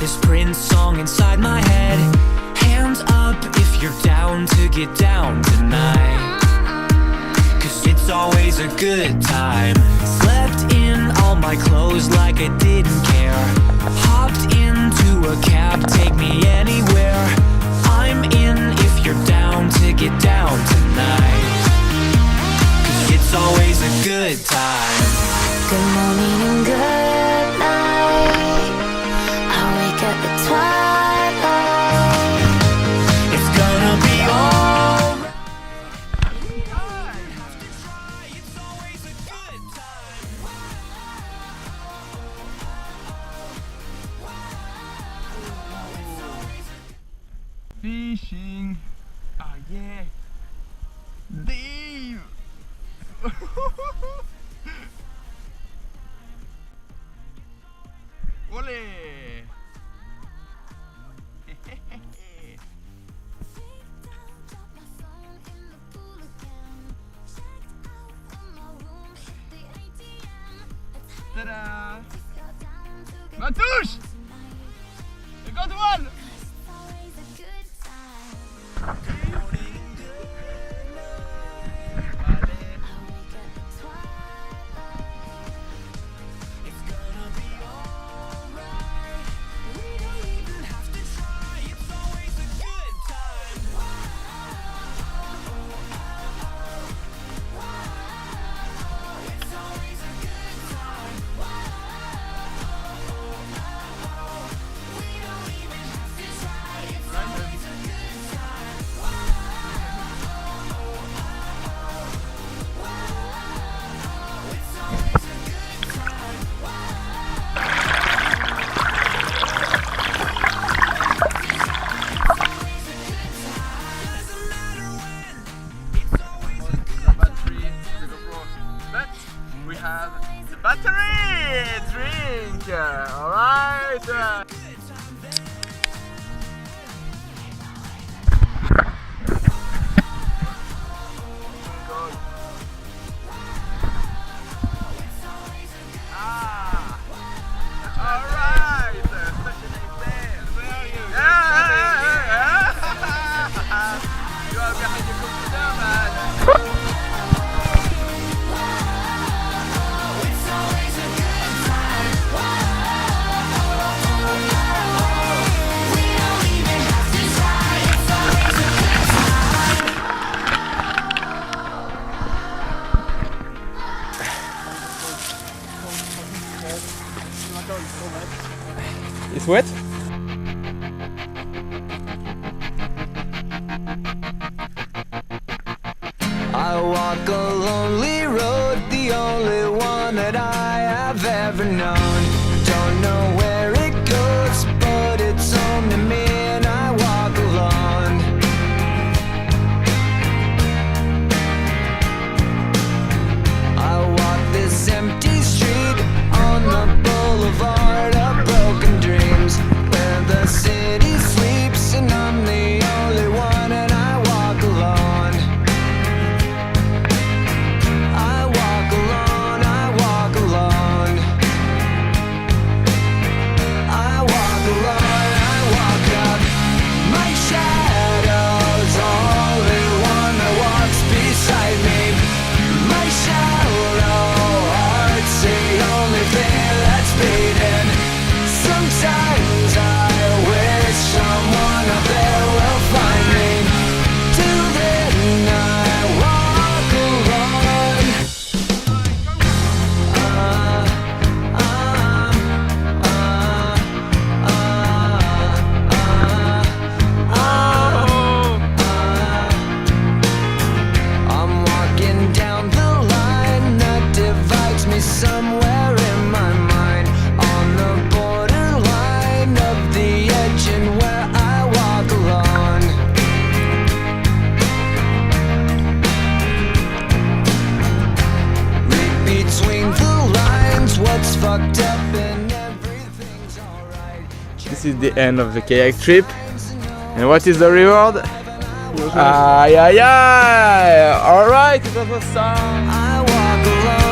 this Prince song inside my head. Hands up if you're down to get down tonight, 'cause it's always a good time. Slept in all my clothes like I didn't care. Hopped into a cab, take me anywhere. I'm in if you're down to get down tonight, 'cause it's always a good time. Good morning and good night. I wake up at twilight. It's gonna be alright. It's always a good time. Fishing. Ah yeah. Deep. Olé. Ta-da! Matouche! You got one! We have the battery drink. All right. All right. You are behind your computer, man. It's wet? I walk a lonely road, the only one that I have ever known. Don't know where it goes, but it's home to me, and I walk alone. I walk this empty street on the boulevard of broken dreams, where the city sleeps and I'm the only one, and I walk alone. I walk alone, I walk alone. I walk alone, I walk up. My shadow's only one that walks beside me. My shallow heart's the only thing that's beating. Sometimes I wish someone out there will find me. Till then I walk alone. I'm walking down the line that divides me somewhere in my mind, on the borderline of the edge and where I walk alone. Read between the lines what's fucked up and everything's alright. This is the end of the kayak trip. And what is the reward? Ay, ay, ay! Alright, it was a song. I walk alone.